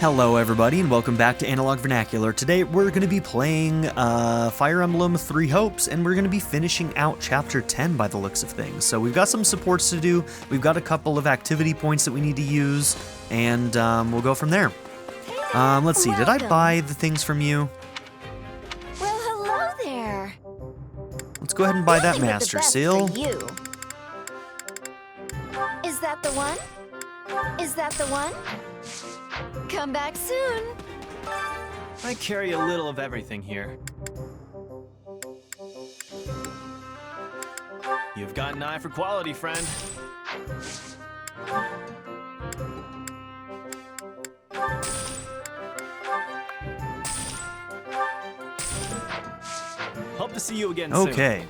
Hello everybody and welcome back to Analog Vernacular. Today we're going to be playing Fire Emblem Three Hopes, and we're going to be finishing out Chapter 10 by the looks of things. So we've got some supports to do, we've got a couple of activity points that we need to use, and we'll go from there. Let's see, did I buy the things from you? Well, hello there. Let's go ahead and buy that Master Seal. Is that the one? Is that the one? Come back soon. I carry a little of everything here. You've got an eye for quality, friend. Hope to see you again soon. Okay.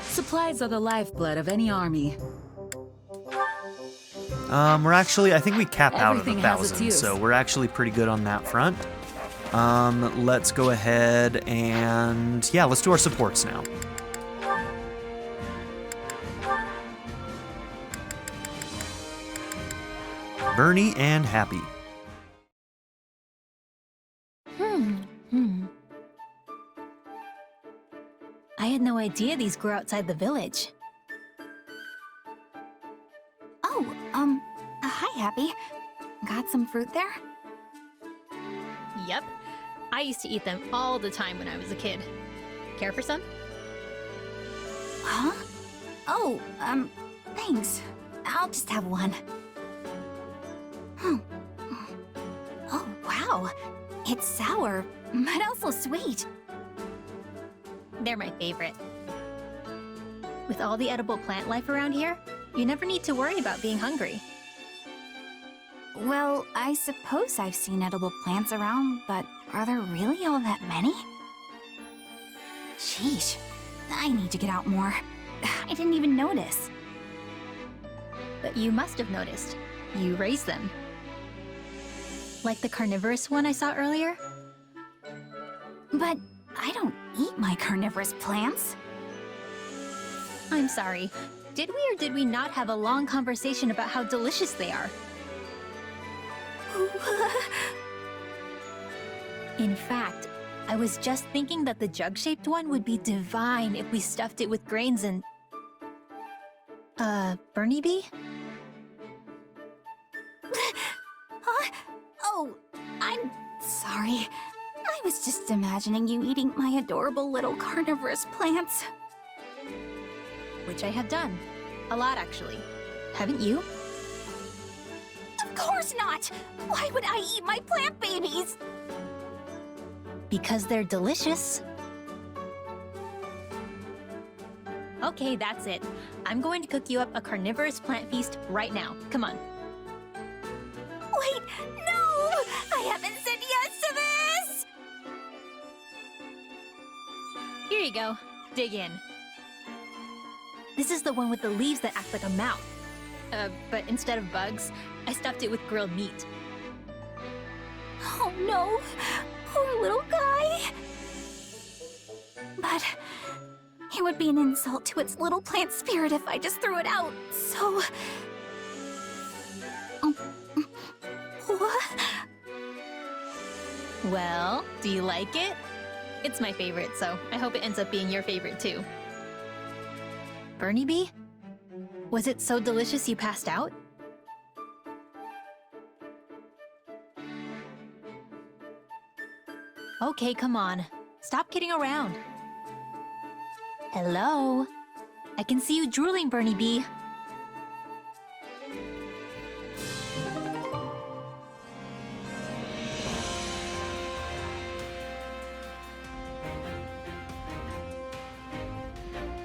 Supplies are the lifeblood of any army. We're actually, I think we cap out at Everything has its 1,000, use. so we're actually pretty good on that front. Let's go ahead and, yeah, let's do our supports now. Bernie and Happy. I had no idea these grew outside the village. Oh, hi, Happy. Got some fruit there? Yep. I used to eat them all the time when I was a kid. Care for some? Huh? Oh, thanks. I'll just have one. Oh, wow. It's sour, but also sweet. They're my favorite. With all the edible plant life around here, you never need to worry about being hungry. Well, I suppose I've seen edible plants around, but are there really all that many? Sheesh. I need to get out more. I didn't even notice. But you must have noticed. You raise them. Like the carnivorous one I saw earlier? But I don't eat my carnivorous plants. I'm sorry. Did we or did we not have a long conversation about how delicious they are? In fact, I was just thinking that the jug-shaped one would be divine if we stuffed it with grains and... Bernie Bee? Huh? Oh, I'm sorry. I was just imagining you eating my adorable little carnivorous plants. Which I have done. A lot, actually. Haven't you? Of course not! Why would I eat my plant babies? Because they're delicious. Okay, that's it. I'm going to cook you up a carnivorous plant feast right now. Come on. Wait, no! I haven't said yes to this! Here you go. Dig in. This is the one with the leaves that act like a mouth. But instead of bugs, I stuffed it with grilled meat. Oh no! Poor little guy! But it would be an insult to its little plant spirit if I just threw it out, so... What? Well, do you like it? It's my favorite, so I hope it ends up being your favorite too. Bernie Bee? Was it so delicious you passed out? Okay, come on. Stop kidding around. Hello? I can see you drooling, Bernie Bee.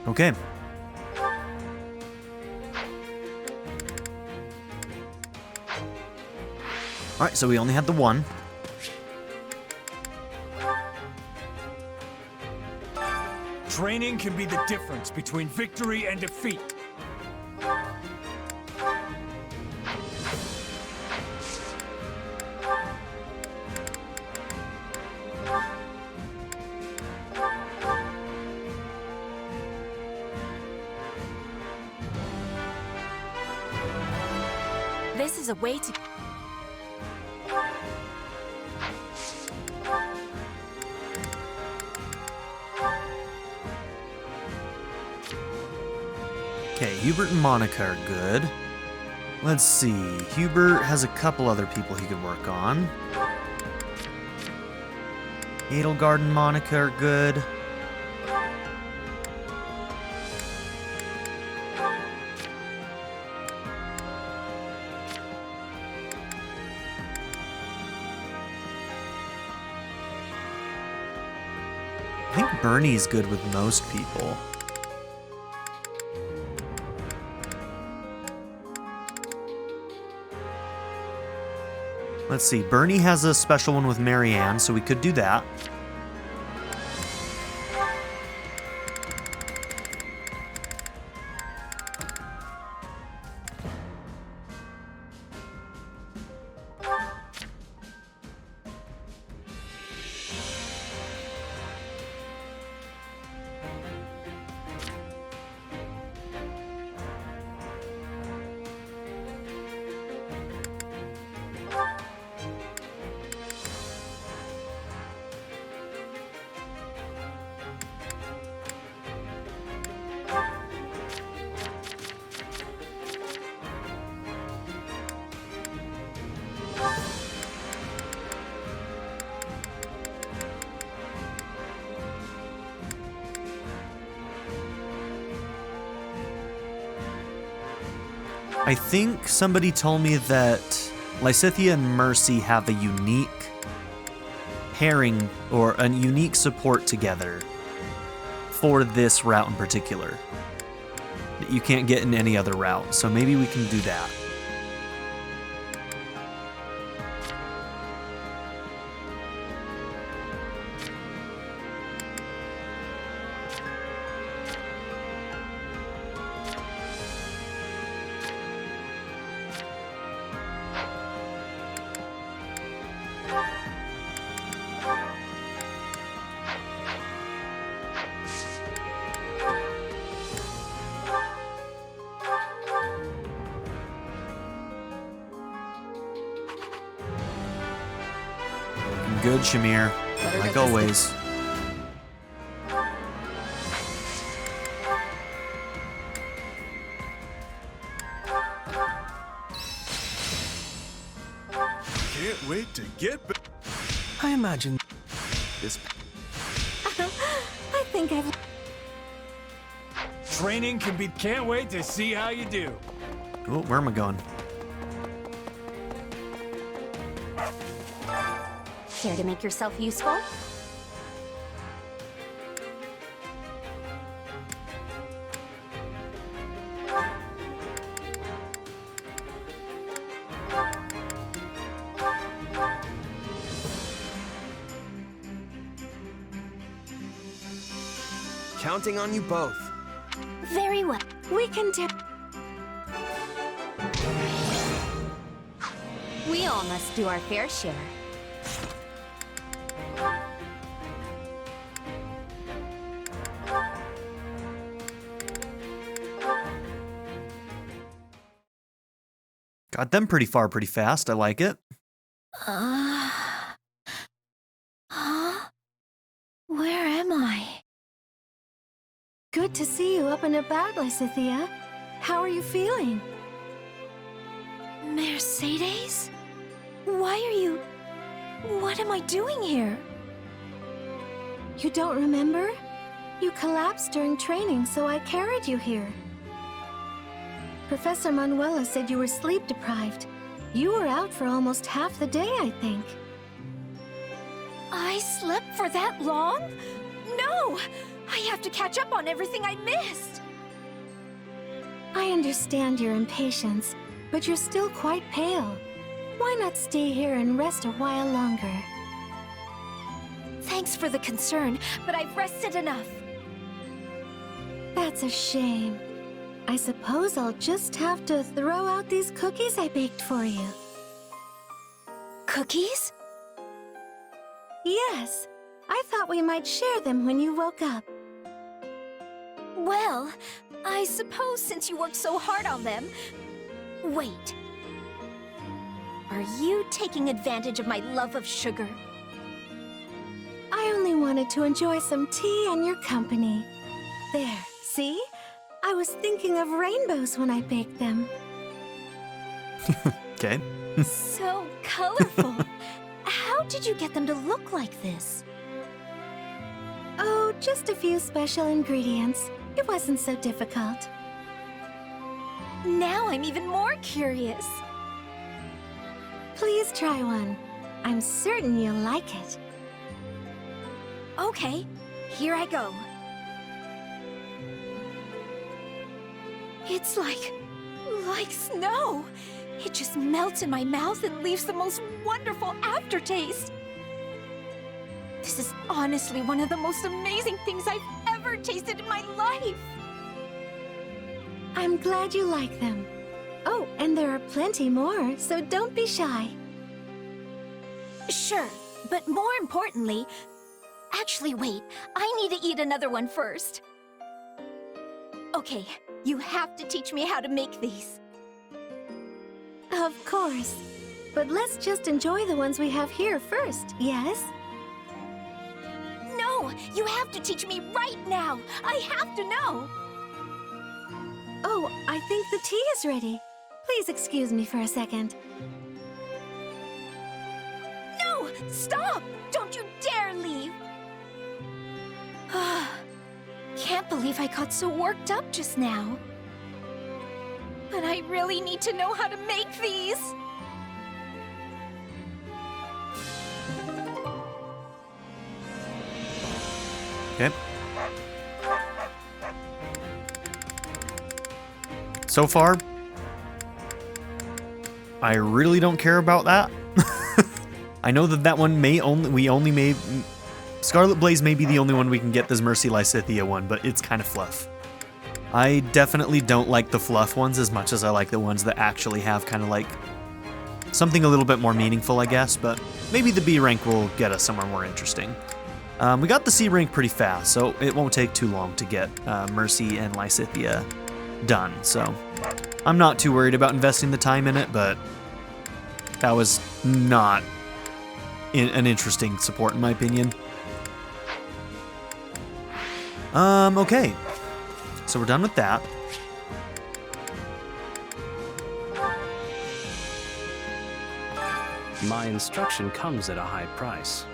Okay. Alright, so we only had the one. Training can be the difference between victory and defeat. this is a way to... Okay, Hubert and Monica are good. Let's see. Hubert has a couple other people he could work on. Edelgard and Monica are good. I think Bernie's good with most people. Let's see, Bernie has a special one with Marianne, so we could do that. I think somebody told me that Lysithea and Mercy have a unique pairing or a unique support together for this route in particular that you can't get in any other route. So maybe we can do that. Good, Shamir. Like always. Can't wait to get back. I imagine this I think I've... Training can be. Can't wait to see how you do. Oh, where am I going? Care to make yourself useful? counting on you both. Very well. We can do... We all must do our fair share. Got them pretty far pretty fast. I like it. Huh? Where am I? Good to see you up and about, Lysithea. How are you feeling? Mercedes? Why are you... What am I doing here? You don't remember? You collapsed during training, so I carried you here. Professor Manuela said you were sleep-deprived. You were out for almost half the day, I think. I slept for that long? No! I have to catch up on everything I missed! I understand your impatience, but you're still quite pale. Why not stay here and rest a while longer? Thanks for the concern, but I've rested enough. That's a shame. I suppose I'll just have to throw out these cookies I baked for you. Cookies? Yes. I thought we might share them when you woke up. Well, I suppose since you worked so hard on them... Wait. Are you taking advantage of my love of sugar? I only wanted to enjoy some tea and your company. There, see? I was thinking of rainbows when I baked them. Okay. So colorful. How did you get them to look like this? Oh, just a few special ingredients. It wasn't so difficult. Now I'm even more curious. Please try one. I'm certain you'll like it. Okay, here I go. It's like snow. It just melts in my mouth and leaves the most wonderful aftertaste. This is honestly one of the most amazing things I've ever tasted in my life. I'm glad you like them. Oh, and there are plenty more, so don't be shy. Sure, but more importantly... Actually, wait. I need to eat another one first. Okay, you have to teach me how to make these. Of course. But let's just enjoy the ones we have here first, yes? No, you have to teach me right now. I have to know. Oh, I think the tea is ready. Please excuse me for a second. No! Stop! Don't you dare leave! Can't believe I got so worked up just now. But I really need to know how to make these. Okay. So far, I really don't care about that. I know that one we only made... Scarlet Blaze may be the only one we can get this Mercy Lysithea one, but it's kind of fluff. I definitely don't like the fluff ones as much as I like the ones that actually have kind of like something a little bit more meaningful, I guess, but maybe the B rank will get us somewhere more interesting. We got the C rank pretty fast, so it won't take too long to get Mercy and Lysithea done, so I'm not too worried about investing the time in it, but that was not an interesting support in my opinion. Okay. So we're done with that. My instruction comes at a high price.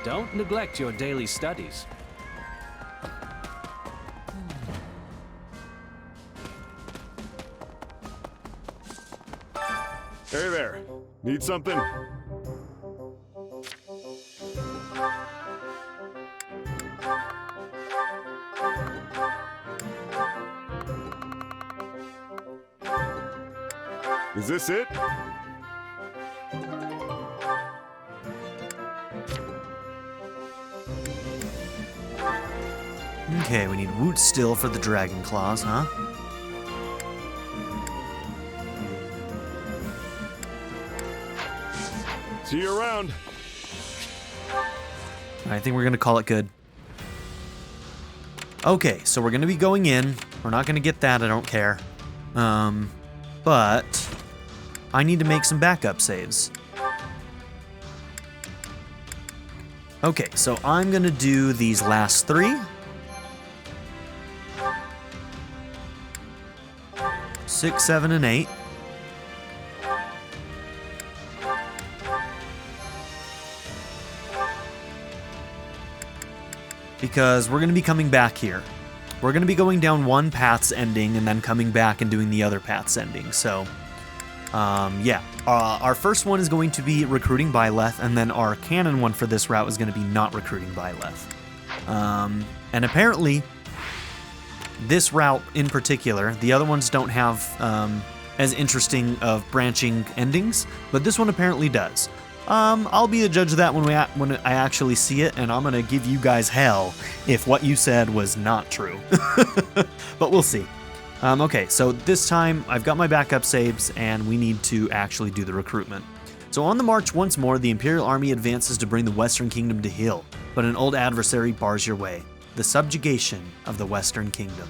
Don't neglect your daily studies. Hey there. Need something? Is this it? Okay, we need Woot Still for the Dragon Claws, huh? See you around. I think we're gonna call it good. Okay, so we're gonna be going in. We're not gonna get that, I don't care. But I need to make some backup saves. Okay, so I'm gonna do these last 3. 6, 7, and 8. Because we're going to be coming back here. We're going to be going down one path's ending and then coming back and doing the other path's ending. So, yeah. Our first one is going to be recruiting Byleth, and then our canon one for this route is going to be not recruiting Byleth. And apparently, this route in particular. The other ones don't have as interesting of branching endings, but this one apparently does. I'll be the judge of that when I actually see it, and I'm gonna give you guys hell if what you said was not true. But we'll see. Okay, so this time I've got my backup saves, and we need to actually do the recruitment. So on the march once more, the Imperial Army advances to bring the Western Kingdom to heel, but an old adversary bars your way: the subjugation of the Western Kingdom.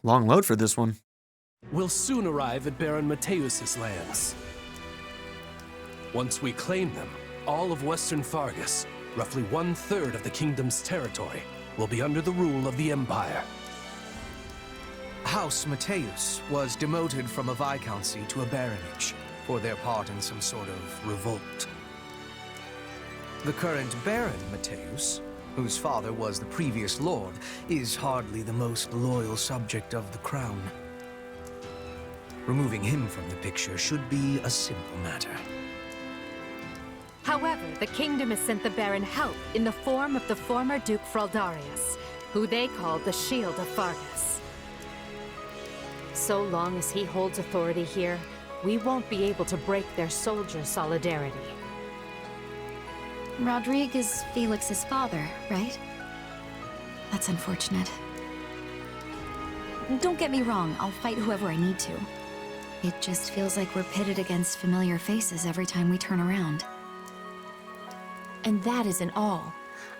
Long load for this one. We'll soon arrive at Baron Mateus's lands. Once we claim them, all of Western Fargus, roughly 1/3 of the kingdom's territory, will be under the rule of the Empire. House Mateus was demoted from a viscountcy to a baronage for their part in some sort of revolt. The current Baron Mateus, whose father was the previous lord, is hardly the most loyal subject of the crown. Removing him from the picture should be a simple matter. However, the kingdom has sent the Baron help in the form of the former Duke Fraldarius, who they called the Shield of Fargus. So long as he holds authority here, we won't be able to break their soldier solidarity. Rodrigue is Felix's father, right? That's unfortunate. Don't get me wrong, I'll fight whoever I need to. It just feels like we're pitted against familiar faces every time we turn around. And that isn't all.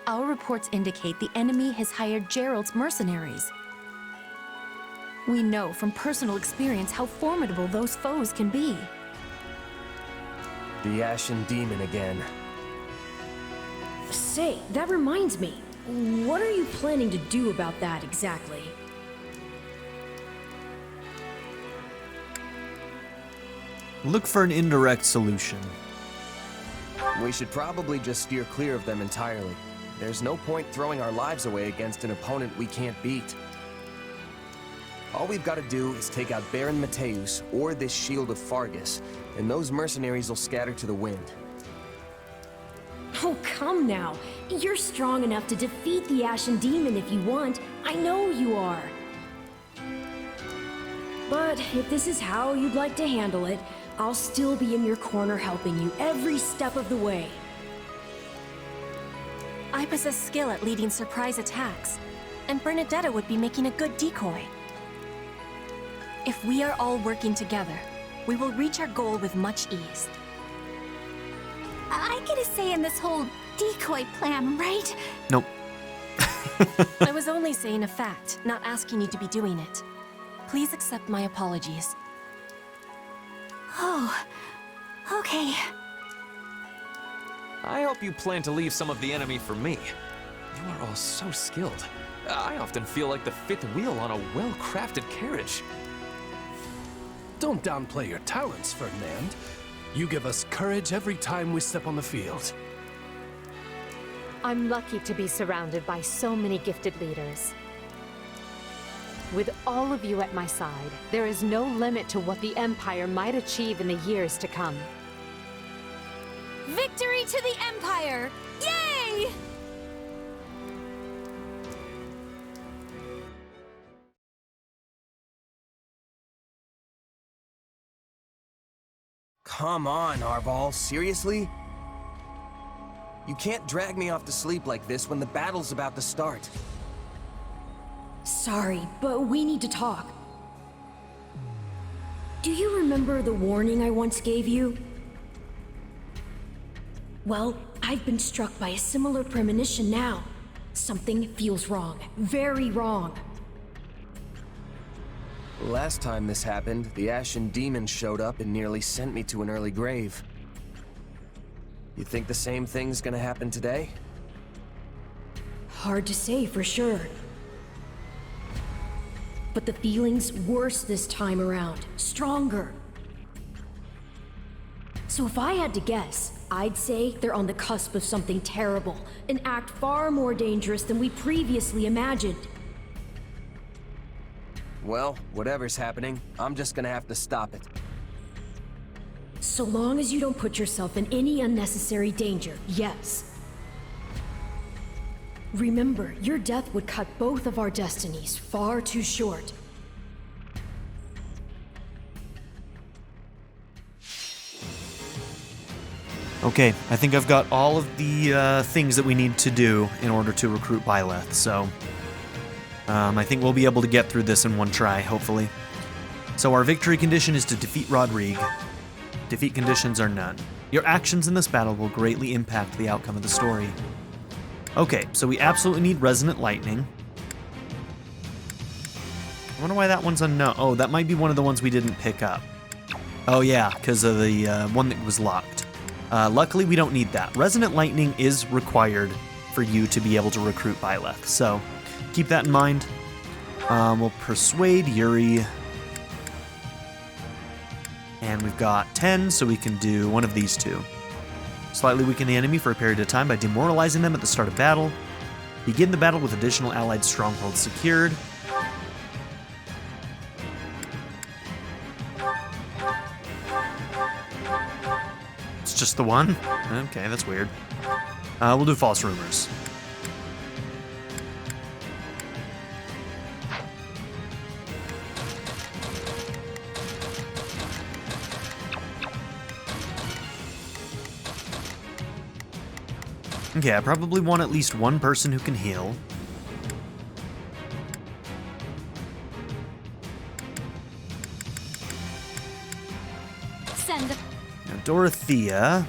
Our reports indicate the enemy has hired Gerald's mercenaries. We know from personal experience how formidable those foes can be. The Ashen Demon again. Say, that reminds me. What are you planning to do about that exactly? Look for an indirect solution. We should probably just steer clear of them entirely. There's no point throwing our lives away against an opponent we can't beat. All we've got to do is take out Baron Mateus or this Shield of Fargus, and those mercenaries will scatter to the wind. Oh, come now. You're strong enough to defeat the Ashen Demon if you want. I know you are. But if this is how you'd like to handle it, I'll still be in your corner helping you every step of the way. I possess skill at leading surprise attacks, and Bernadetta would be making a good decoy. If we are all working together, we will reach our goal with much ease. I get a say in this whole decoy plan, right? Nope. I was only saying a fact, not asking you to be doing it. Please accept my apologies. Oh, okay. I hope you plan to leave some of the enemy for me. You are all so skilled. I often feel like the fifth wheel on a well-crafted carriage. Don't downplay your talents, Ferdinand. You give us courage every time we step on the field. I'm lucky to be surrounded by so many gifted leaders. With all of you at my side, there is no limit to what the Empire might achieve in the years to come. Victory to the Empire! Yay! Come on, Arval, seriously? You can't drag me off to sleep like this when the battle's about to start. Sorry, but we need to talk. Do you remember the warning I once gave you? Well, I've been struck by a similar premonition now. Something feels wrong. Very wrong. Last time this happened, the Ashen Demon showed up and nearly sent me to an early grave. You think the same thing's gonna happen today? Hard to say for sure. But the feeling's worse this time around. Stronger. So if I had to guess, I'd say they're on the cusp of something terrible, an act far more dangerous than we previously imagined. Well, whatever's happening, I'm just gonna have to stop it. So long as you don't put yourself in any unnecessary danger, yes. Remember, your death would cut both of our destinies far too short. Okay, I think I've got all of the things that we need to do in order to recruit Byleth, so I think we'll be able to get through this in one try, hopefully. So our victory condition is to defeat Rodrigue. Defeat conditions are none. Your actions in this battle will greatly impact the outcome of the story. Okay, so we absolutely need Resonant Lightning. I wonder why that one's unknown. Oh, that might be one of the ones we didn't pick up. Oh yeah, because of the one that was locked. Luckily, we don't need that. Resonant Lightning is required for you to be able to recruit Byleth, so keep that in mind. We'll persuade Yuri. And we've got 10, so we can do one of these two. Slightly weaken the enemy for a period of time by demoralizing them at the start of battle. Begin the battle with additional allied strongholds secured. It's just the one? Okay, that's weird. We'll do false rumors. Okay, I probably want at least one person who can heal. Send. Now, Dorothea.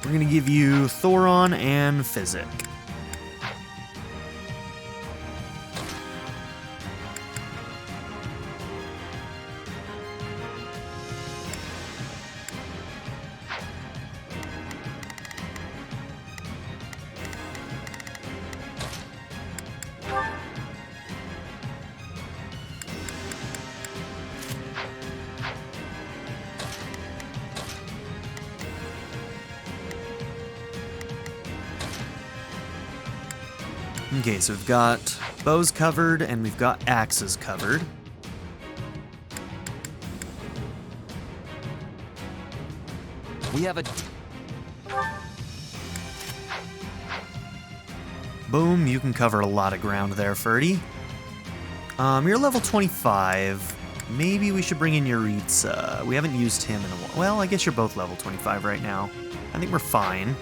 We're gonna give you Thoron and Physic. Okay, so we've got bows covered and we've got axes covered. We have a... Boom, you can cover a lot of ground there, Ferdy. You're level 25. Maybe we should bring in Yuritsa. We haven't used him in a while. Well, I guess you're both level 25 right now. I think we're fine.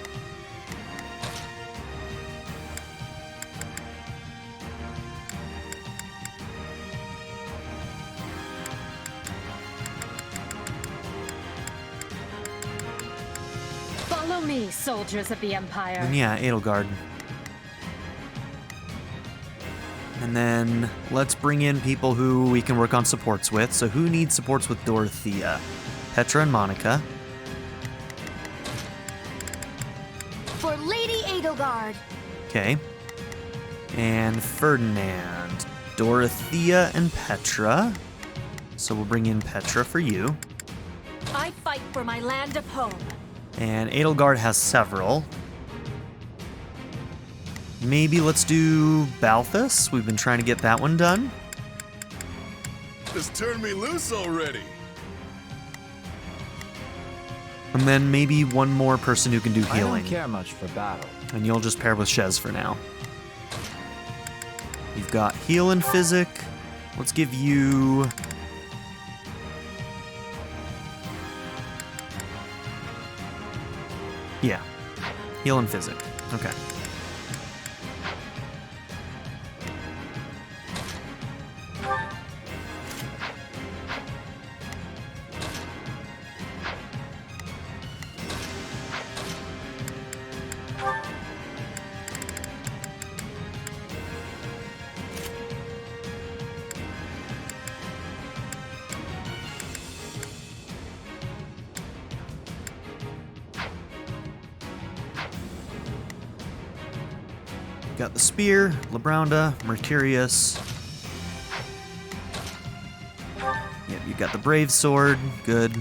Follow me, soldiers of the Empire. And yeah, Edelgard. And then let's bring in people who we can work on supports with. So who needs supports with Dorothea? Petra and Monica. For Lady Edelgard. Okay. And Ferdinand. Dorothea and Petra. So we'll bring in Petra for you. I fight for my land of home. And Edelgard has several. Maybe let's do Balthus. We've been trying to get that one done. Just turn me loose already. And then maybe one more person who can do healing. I don't care much for battle. And you'll just pair with Shez for now. You've got heal and physic. Let's give you... Yeah. Heal and physic. Okay. Got the spear, Labranda, Mercurius. Yep, you got the brave sword. Good.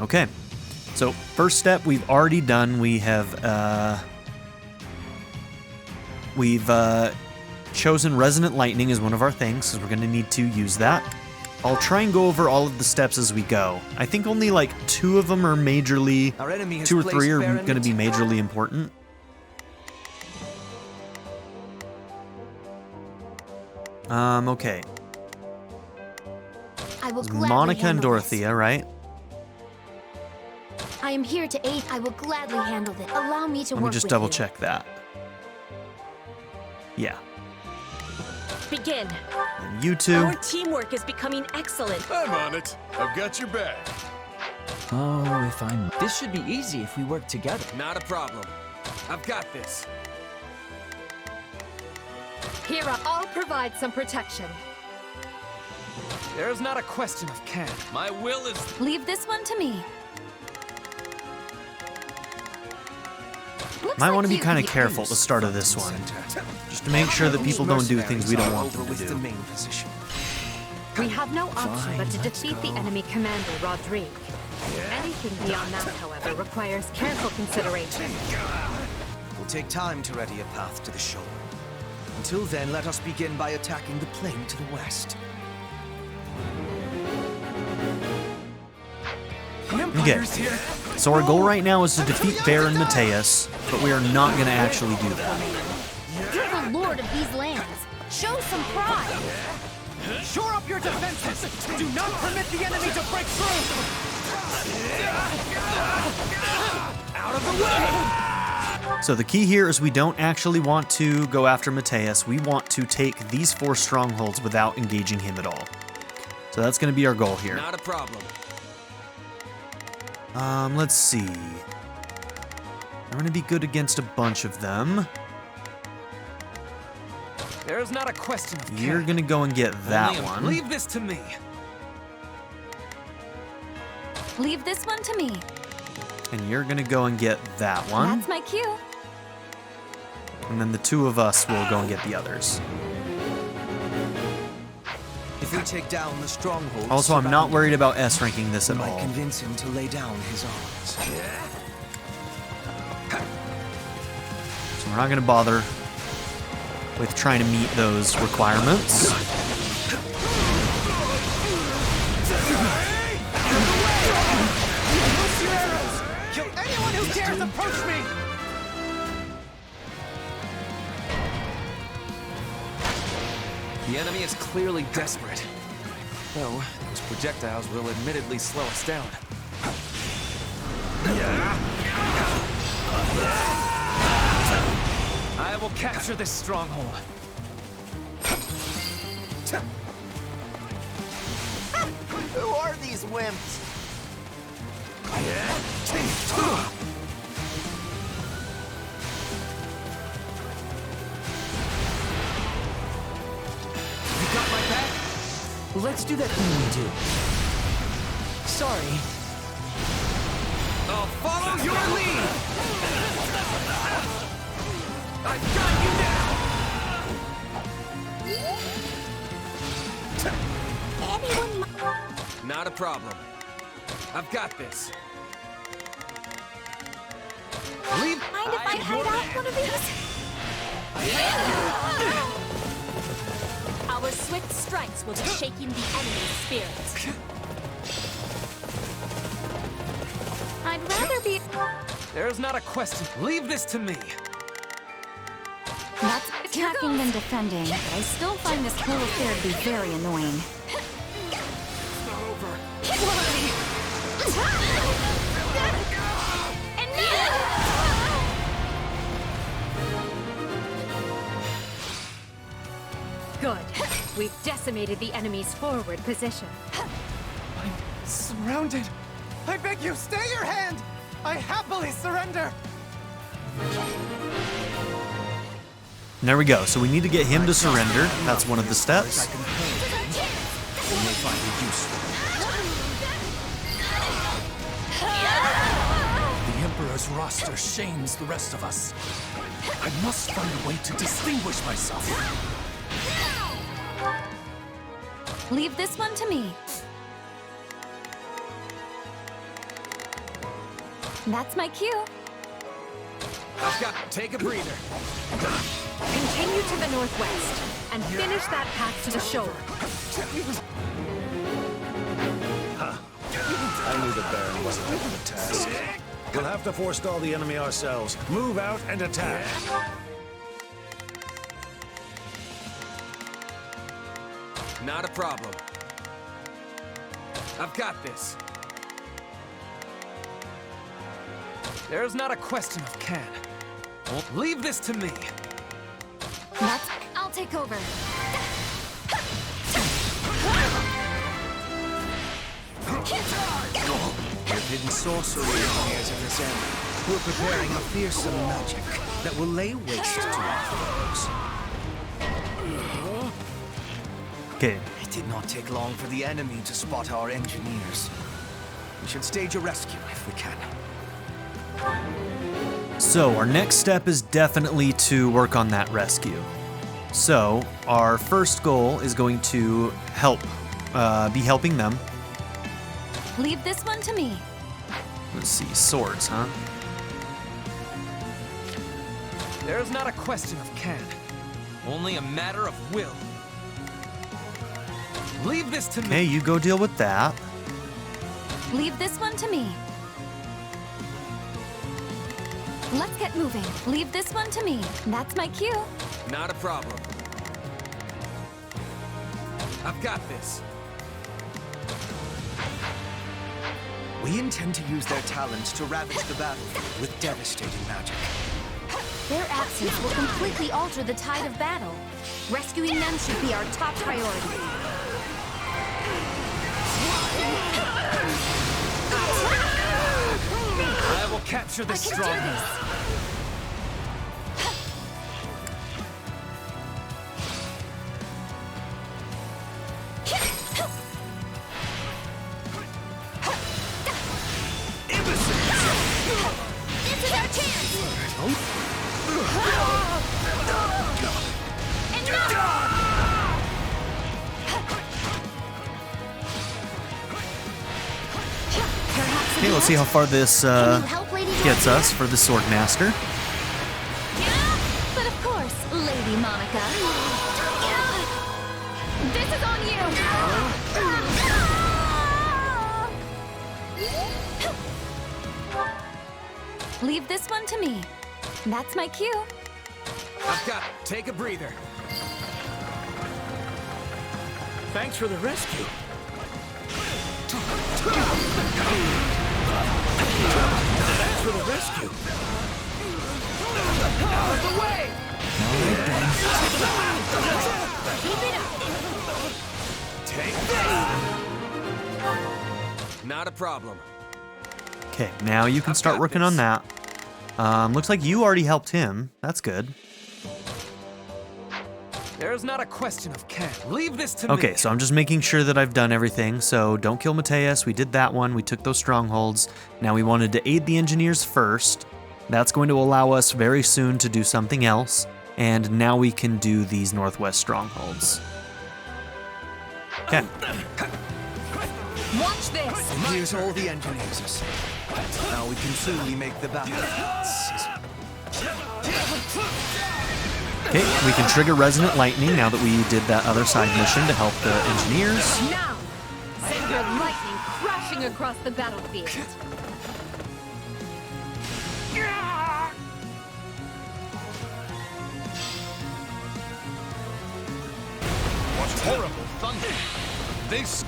Okay, so first step we've already done. We've chosen Resonant Lightning as one of our things, because we're going to need to use that. I'll try and go over all of the steps as we go. I think only like 2 of them are majorly, 2 or 3 are going to be majorly important. Okay. I will Monica and Dorothea, right? I am here to aid. I will gladly handle it. Allow me to work with you. Let me just double check that. Yeah. Begin. And you two. Our teamwork is becoming excellent. I'm on it. I've got your back. Oh, if I'm... This should be easy if we work together. Not a problem. I've got this. Here, I'll provide some protection. There's not a question of can. My will is... Leave this one to me. Might want to be kind of careful at the start of this one, just to make sure that people don't do things we don't want them to do. We have no option but to defeat the enemy commander, Rodrigue. Anything beyond that, however, requires careful consideration. It will take time to ready a path to the shore. Until then, let us begin by attacking the plain to the west. Okay, so our goal right now is to defeat Baron Mateus, but we are not going to actually do that. You're the lord of these lands. Show some pride. Shore up your defenses. Do not permit the enemy to break through. Out of the way. So the key here is we don't actually want to go after Mateus. We want to take these 4 strongholds without engaging him at all. So that's going to be our goal here. Not a problem. Let's see. I'm going to be good against a bunch of them. There's not a question of You're can. going to go and get that one. Leave this to me. Leave this one to me. And you're going to go and get that one. That's my cue. And then the 2 of us will go and get the others. If we take down the stronghold, Also, I'm not worried about S ranking this at all. Convince him to lay down his arms. So we're not going to bother with trying to meet those requirements. Kill anyone who dares approach me. The enemy is clearly desperate. Though, those projectiles will admittedly slow us down. I will capture this stronghold. Who are these wimps? Let's do that thing we do. Sorry. I'll follow your lead! I've got you now! Not a problem. I've got this. Mind if I hide out one of these? I'll Our swift strikes will be shaking the enemy's spirits. I'd rather be... There's not a question. Leave this to me. That's attacking than defending, but I still find this whole affair to be very annoying. It's not over. Good. We've decimated the enemy's forward position. I'm surrounded. I beg you, stay your hand! I happily surrender! And there we go. So we need to get him to surrender. That's one of the steps. The Emperor's roster shames the rest of us. I must find a way to distinguish myself. Leave this one to me. That's my cue. I've got to take a breather. Continue to the northwest and finish that path to the shore. I knew the Baron wasn't up to the task. We'll have to forestall the enemy ourselves. Move out and attack. Not a problem. I've got this. There's not a question of can. Well, leave this to me. I'll take over. Your hidden sorcery engineers in this end, who are preparing a fearsome magic that will lay waste to our foes. Okay. It did not take long for the enemy to spot our engineers. We should stage a rescue if we can. So our next step is definitely to work on that rescue. So our first goal is going to be helping them. Leave this one to me. Let's see, swords, huh? There's not a question of can. Only a matter of will. Leave this to me. Hey, you go deal with that. Leave this one to me. Let's get moving. Leave this one to me. That's my cue. Not a problem. I've got this. We intend to use their talents to ravage the battlefield with devastating magic. Their absence will completely alter the tide of battle. Rescuing them should be our top priority. I will capture this stronghold. Okay, let's see how far this gets us for the Swordmaster. But of course, Lady Monica. This is on you! Leave this one to me. That's my cue. I've got it. Take a breather. Thanks for the rescue. Thanks for the rescue. Out of the way! Keep it up! Take this! Not a problem. Okay, now you can start working on that. Looks like you already helped him. That's good. There's not a question of can. Leave this to me. Okay, so I'm just making sure that I've done everything. So don't kill Mateus. We did that one. We took those strongholds. Now we wanted to aid the engineers first. That's going to allow us very soon to do something else. And now we can do these northwest strongholds. Okay. Watch this! And here's all the engineers are safe. Now we can truly make the battle. Okay, we can trigger Resonant Lightning now that we did that other side mission to help the engineers. Now, send your lightning crashing across the battlefield. What horrible thunder! This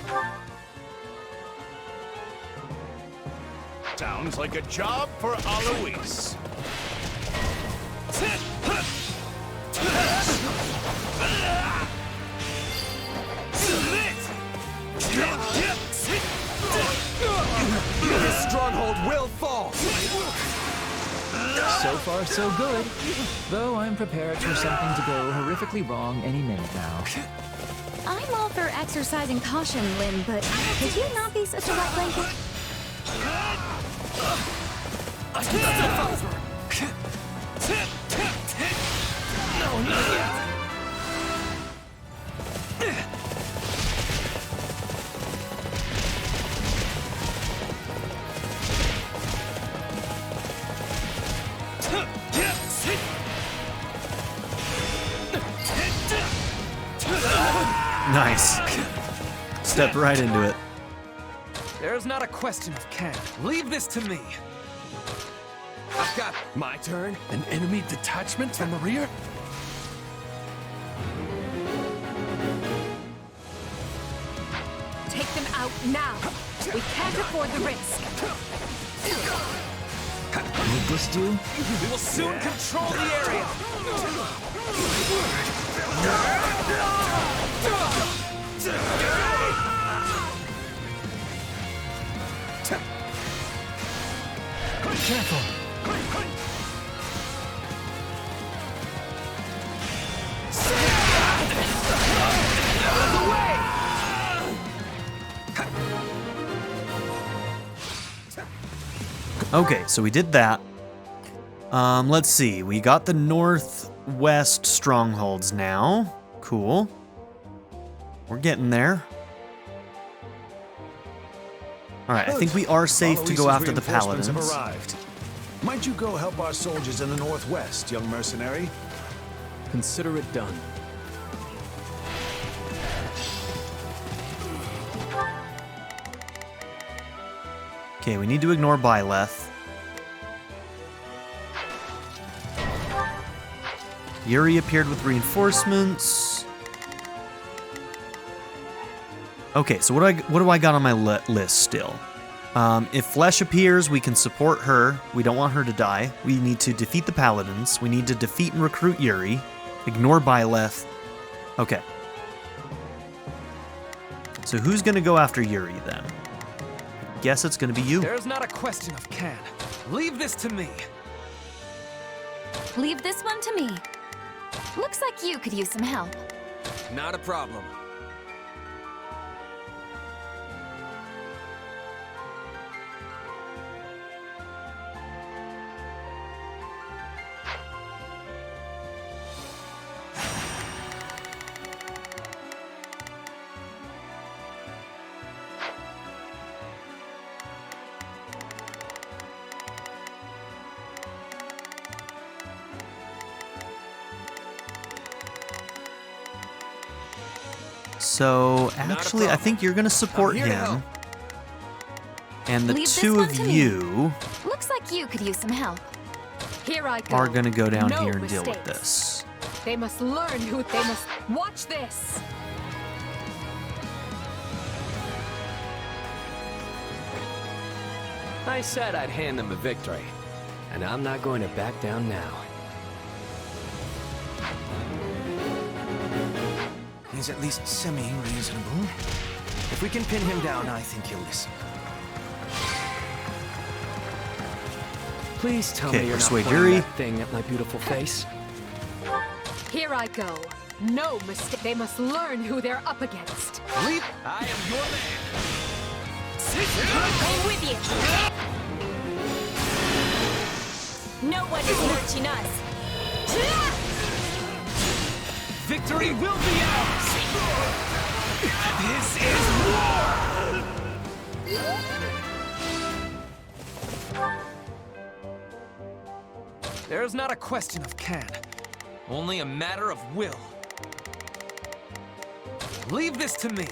sounds like a job for Alois. This stronghold will fall! So far, so good. Though I'm prepared for something to go horrifically wrong any minute now. I'm all for exercising caution, Lynn, but could you not be such a wet blanket? No, not yet. Nice. Stepped right into it. There's not a question of can. Leave this to me. I've got my turn. An enemy detachment from the rear? Take them out now. We can't afford the risk. Would this do? We will soon control the area. Careful. Okay, so we did that. Let's see. We got the northwest strongholds now. Cool. We're getting there. All right, I think we are safe to go after the paladins. Have arrived. Might you go help our soldiers in the northwest, young mercenary? Consider it done. Okay, we need to ignore Byleth. Yuri appeared with reinforcements. Okay, so what do I got on my list still? If Flesh appears, we can support her. We don't want her to die. We need to defeat the paladins. We need to defeat and recruit Yuri. Ignore Byleth. Okay. So who's gonna go after Yuri then? Guess it's gonna be you. There's not a question of can. Leave this to me. Leave this one to me. Looks like you could use some help. Not a problem. So, actually, I think you're going to support him. And the two of you Looks like you could use some help. Here I go. are going to go down No here and deal with mistakes. this. They must learn who they must watch this. I said I'd hand them the victory, and I'm not going to back down now. He's at least semi-reasonable. If we can pin him down, I think he'll listen. Please tell Okay, me you're not persuade pointing Yuri. that thing at my beautiful face. Here I go. No mistake. They must learn who they're up against. Leave. I am your man. I'm with you. No one is lurching us. Victory will be ours. This is war. There's not a question of can. Only a matter of will. Leave this to me.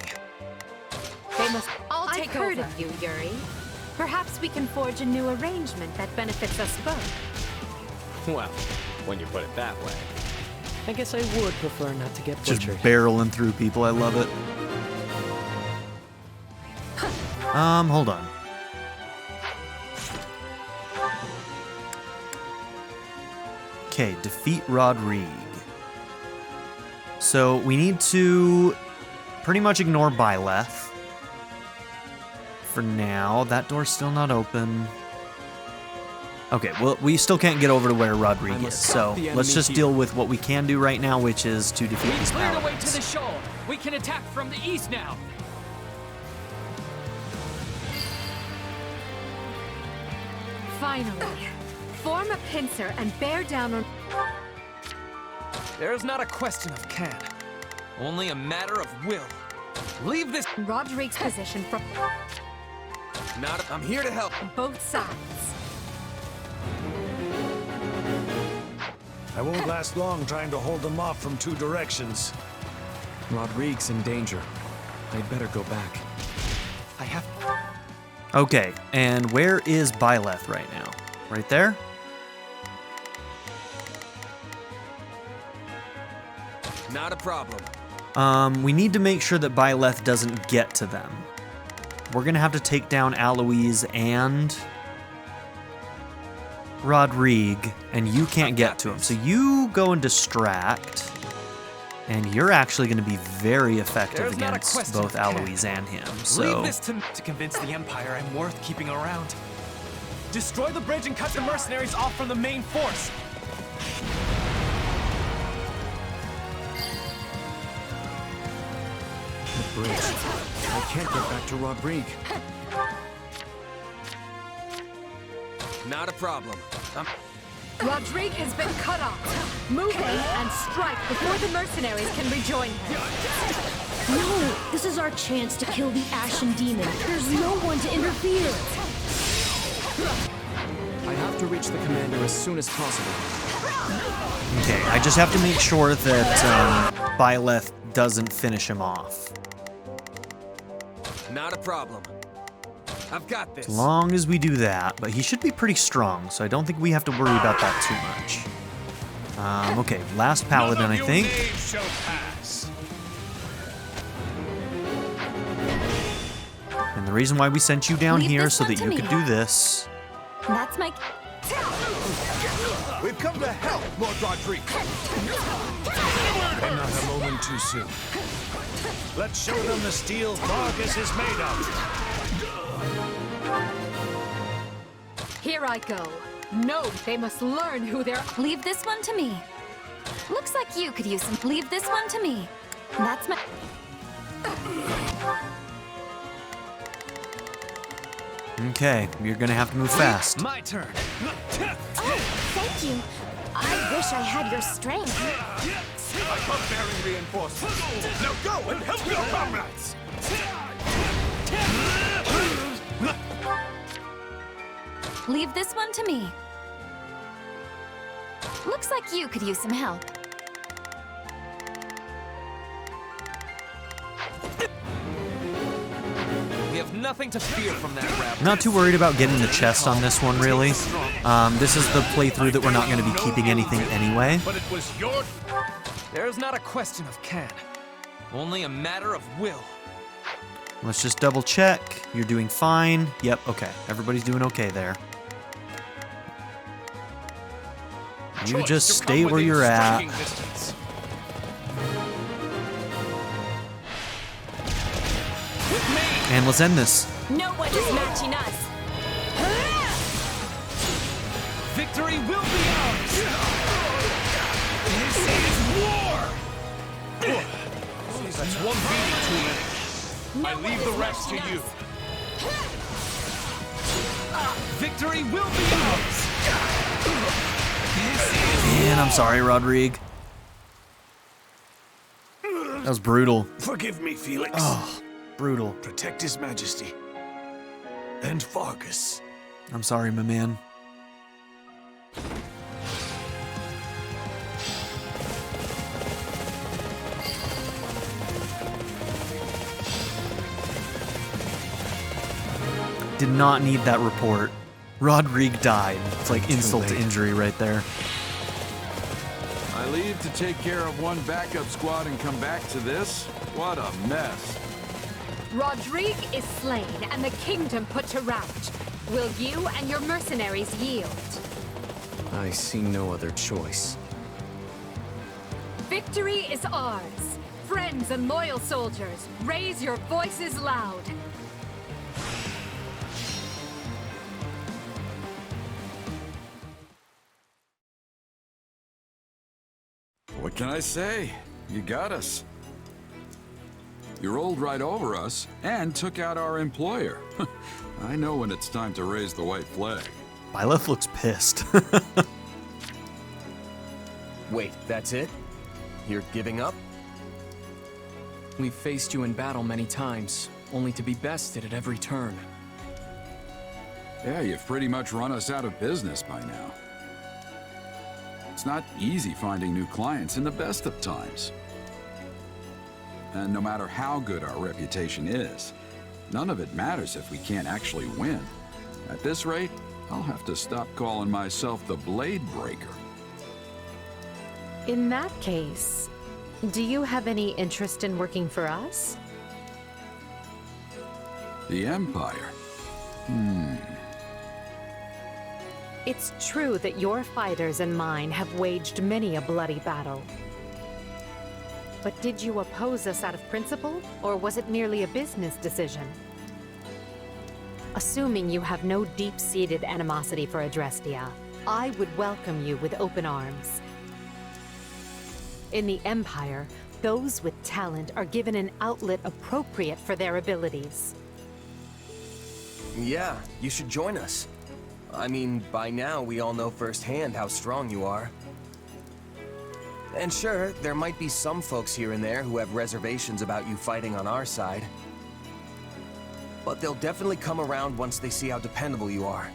They must all I've take heard over. of you, Yuri. Perhaps we can forge a new arrangement that benefits us both. Well, when you put it that way. I guess I would prefer not to get Just butchered. barreling through people. I love it. Hold on. Okay, defeat Rodrigue. So we need to pretty much ignore Byleth. For now, that door's still not open. Okay, well, we still can't get over to where Rodrigue is, so let's just deal with what we can do right now, which is to defeat these Clear the way to paladins. the shore. We can attack from the east now. Finally, form a pincer and bear down on... There's not a question of can. Only a matter of will. Leave this... Rodrigue's position from I'm here to help. both sides. I won't last long trying to hold them off from two directions. Rodrigue's in danger. I'd better go back. I have... Okay, and where is Byleth right now? Right there? Not a problem. We need to make sure that Byleth doesn't get to them. We're gonna have to take down Aloise and Rodrigue, and you can't get to him. So you go and distract, and you're actually gonna be very effective against both Aloise and him. So Leave this to convince the Empire I'm worth keeping around. Destroy the bridge and cut the mercenaries off from the main force. The bridge. I can't get back to Rodrigue. Not a problem. Rodrigue has been cut off. Move in and strike before the mercenaries can rejoin him. No, this is our chance to kill the Ashen Demon. There's no one to interfere. I have to reach the commander as soon as possible. okay, I just have to make sure that Byleth doesn't finish him off. Not a problem. I've got this. As long as we do that, but he should be pretty strong, so I don't think we have to worry about that too much. Okay, last paladin, I think. And the reason why we sent you down here so that you could do this. That's my... We've come to help, Lord Rodrigue. And not a moment too soon. Let's show them the steel Vargas is made of. Here I go. No, they must learn who they're... Leave this one to me. Looks like you could use some... Leave this one to me. That's my... Okay, you're gonna have to move fast. My turn. Thank you. I wish I had your strength. I come bearing reinforcements. Now go and help your comrades. Leave this one to me. Looks like you could use some help. We have nothing to fear from that rabble. Not too worried about getting the chest on this one, really. This is the playthrough that we're not going to be keeping anything anyway. But it was your... There's not a question of can. Only a matter of will. Let's just double check. You're doing fine. Yep, okay. Everybody's doing okay there. You just stay where you're at. And let's end this. No one is matching us. Victory will be ours. This is war. That's one beating too many. I leave the rest to you. Victory will be ours. Man, I'm sorry, Rodrigue. That was brutal. Forgive me, Felix. Oh, brutal. Protect His Majesty. And Vargas. I'm sorry, my man. Did not need that report. Rodrigue died. It's like insult to injury right there. I leave to take care of one backup squad and come back to this? What a mess. Rodrigue is slain and the kingdom put to rout. Will you and your mercenaries yield? I see no other choice. Victory is ours. Friends and loyal soldiers, raise your voices loud. What can I say? You got us. You rolled right over us and took out our employer. I know when it's time to raise the white flag. Byleth looks pissed. Wait, that's it? You're giving up? We've faced you in battle many times, only to be bested at every turn. Yeah, you've pretty much run us out of business by now. It's not easy finding new clients in the best of times. And no matter how good our reputation is, none of it matters if we can't actually win. At this rate, I'll have to stop calling myself the Blade Breaker. In that case, do you have any interest in working for us? The Empire? It's true that your fighters and mine have waged many a bloody battle. But did you oppose us out of principle, or was it merely a business decision? Assuming you have no deep-seated animosity for Adrestia, I would welcome you with open arms. In the Empire, those with talent are given an outlet appropriate for their abilities. Yeah, you should join us. I mean, by now we all know firsthand how strong you are. And sure, there might be some folks here and there who have reservations about you fighting on our side. But they'll definitely come around once they see how dependable you are.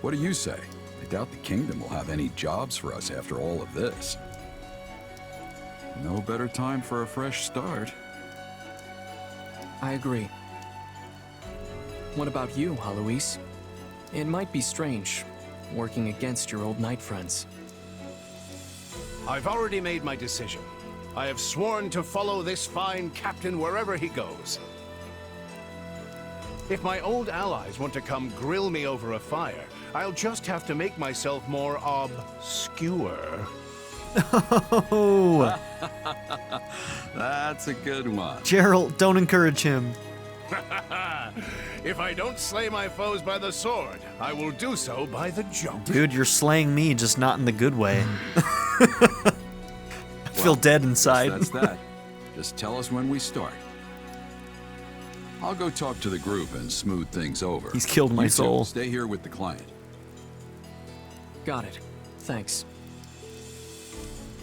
What do you say? I doubt the kingdom will have any jobs for us after all of this. No better time for a fresh start. I agree. What about you, Alois? It might be strange, working against your old knight friends. I've already made my decision. I have sworn to follow this fine captain wherever he goes. If my old allies want to come grill me over a fire, I'll just have to make myself more obscure. Oh! That's a good one. Gerald, don't encourage him. If I don't slay my foes by the sword, I will do so by the jump. Dude, you're slaying me, just not in the good way. I feel dead inside. That's that. Just tell us when we start. I'll go talk to the group and smooth things over. He's killed my soul. Stay here with the client. Got it. Thanks.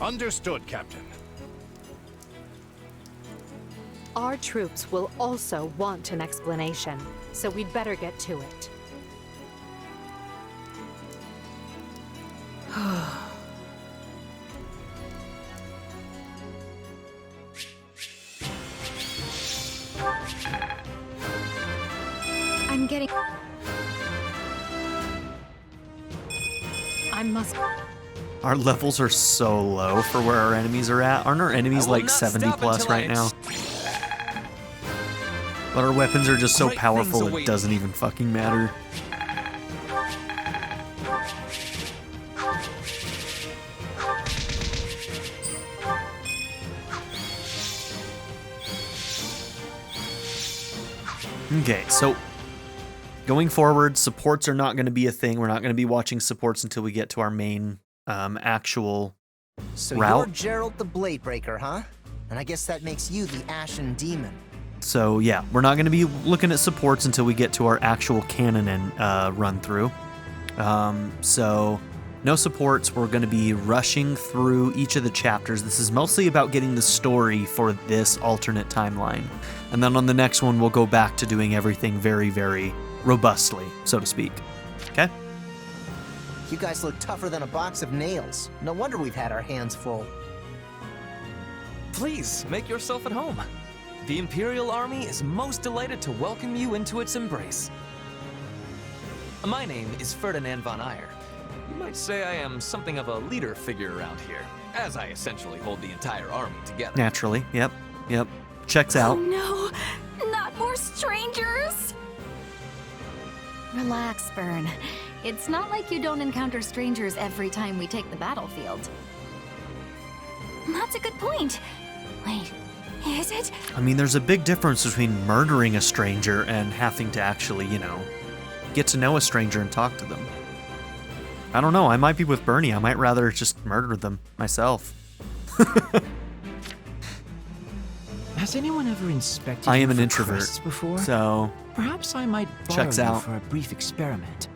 Understood, Captain. Our troops will also want an explanation, so we'd better get to it. I'm getting... I must... Our levels are so low for where our enemies are at. Aren't our enemies like 70 plus right now? But our weapons are just so powerful it doesn't even fucking matter. Okay, so going forward, supports are not going to be a thing. We're not going to be watching supports until we get to our main actual route. You're Gerald the Bladebreaker, huh? And I guess that makes you the Ashen Demon. So yeah, we're not going to be looking at supports until we get to our actual canon and run through. So no supports. We're going to be rushing through each of the chapters. This is mostly about getting the story for this alternate timeline. And then on the next one, we'll go back to doing everything very, very robustly, so to speak. Okay? You guys look tougher than a box of nails. No wonder we've had our hands full. Please, make yourself at home. The Imperial Army is most delighted to welcome you into its embrace. My name is Ferdinand von Eyre. You might say I am something of a leader figure around here, as I essentially hold the entire army together. Naturally, yep. Checks out. Oh no, not more strangers! Relax, Bern. It's not like you don't encounter strangers every time we take the battlefield. That's a good point. Wait, is it? I mean, there's a big difference between murdering a stranger and having to actually, get to know a stranger and talk to them. I don't know, I might be with Bernie. I might rather just murder them myself. Has anyone ever inspected I you am an for introvert, crests before? so Perhaps I might borrow checks you out. for a brief experiment.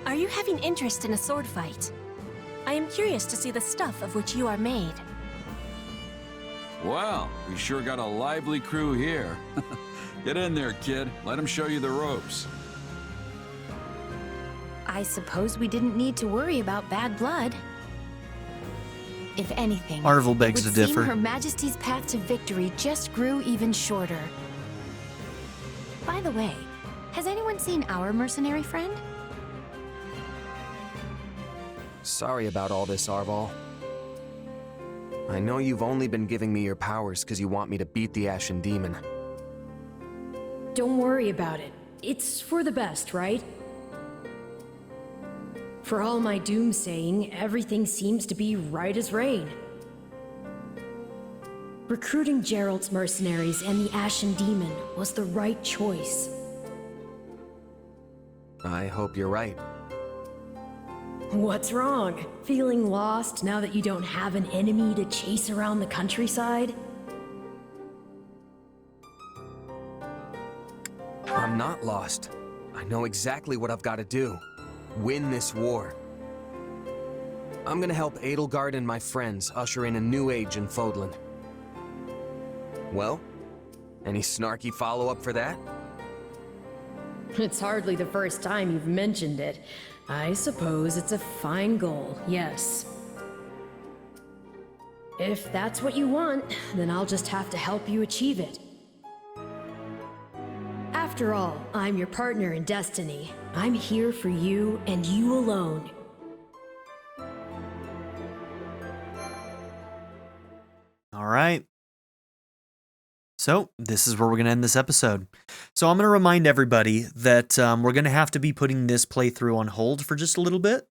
Are you having interest in a sword fight? I am curious to see the stuff of which you are made. Well, we sure got a lively crew here. Get in there, kid. Let him show you the ropes. I suppose we didn't need to worry about bad blood. If anything, Arvel begs it would to seem differ. Her Majesty's path to victory just grew even shorter. By the way, has anyone seen our mercenary friend? Sorry about all this, Arval. I know you've only been giving me your powers because you want me to beat the Ashen Demon. Don't worry about it. It's for the best, right? For all my doomsaying, everything seems to be right as rain. Recruiting Gerald's mercenaries and the Ashen Demon was the right choice. I hope you're right. What's wrong? Feeling lost now that you don't have an enemy to chase around the countryside? I'm not lost. I know exactly what I've got to do. Win this war. I'm gonna help Edelgard and my friends usher in a new age in Fodlan. Well, any snarky follow-up for that? It's hardly the first time you've mentioned it. I suppose it's a fine goal, yes. If that's what you want, then I'll just have to help you achieve it. After all, I'm your partner in destiny. I'm here for you and you alone. All right. So this is where we're going to end this episode. So I'm going to remind everybody that we're going to have to be putting this playthrough on hold for just a little bit.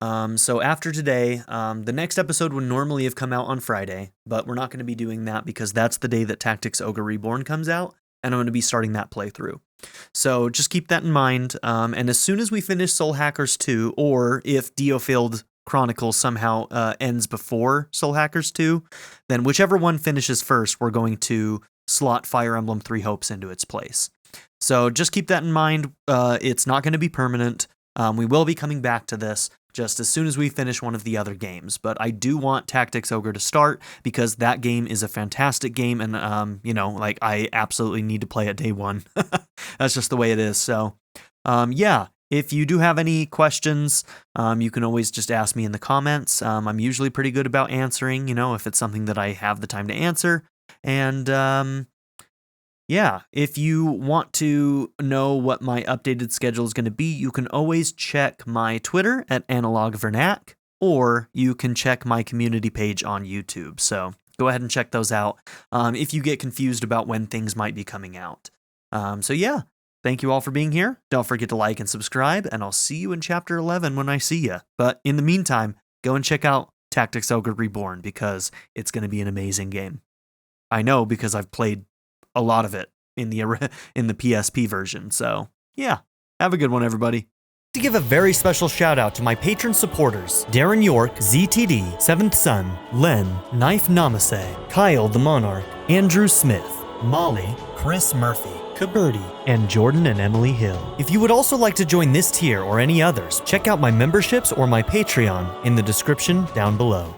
So after today, the next episode would normally have come out on Friday, but we're not going to be doing that because that's the day that Tactics Ogre Reborn comes out, and I'm going to be starting that playthrough. So just keep that in mind, and as soon as we finish Soul Hackers 2, or if Diofield Chronicles somehow ends before Soul Hackers 2, then whichever one finishes first, we're going to slot Fire Emblem 3 Hopes into its place. So just keep that in mind. It's not going to be permanent. We will be coming back to this just as soon as we finish one of the other games. But I do want Tactics Ogre to start because that game is a fantastic game, and I absolutely need to play it day one. That's just the way it is. So, yeah. If you do have any questions, you can always just ask me in the comments. I'm usually pretty good about answering, if it's something that I have the time to answer. And yeah, if you want to know what my updated schedule is going to be, you can always check my Twitter at AnalogVernac, or you can check my community page on YouTube. So go ahead and check those out if you get confused about when things might be coming out. So yeah. Thank you all for being here. Don't forget to like and subscribe, and I'll see you in Chapter 11 when I see you. But in the meantime, go and check out Tactics Ogre Reborn because it's going to be an amazing game. I know because I've played a lot of it in the PSP version. So yeah, have a good one, everybody. To give a very special shout out to my patron supporters, Darren York, ZTD, Seventh Son, Len, Knife Namaste, Kyle the Monarch, Andrew Smith, Molly, Chris Murphy, Kaberti, and Jordan and Emily Hill. If you would also like to join this tier or any others, check out my memberships or my Patreon in the description down below.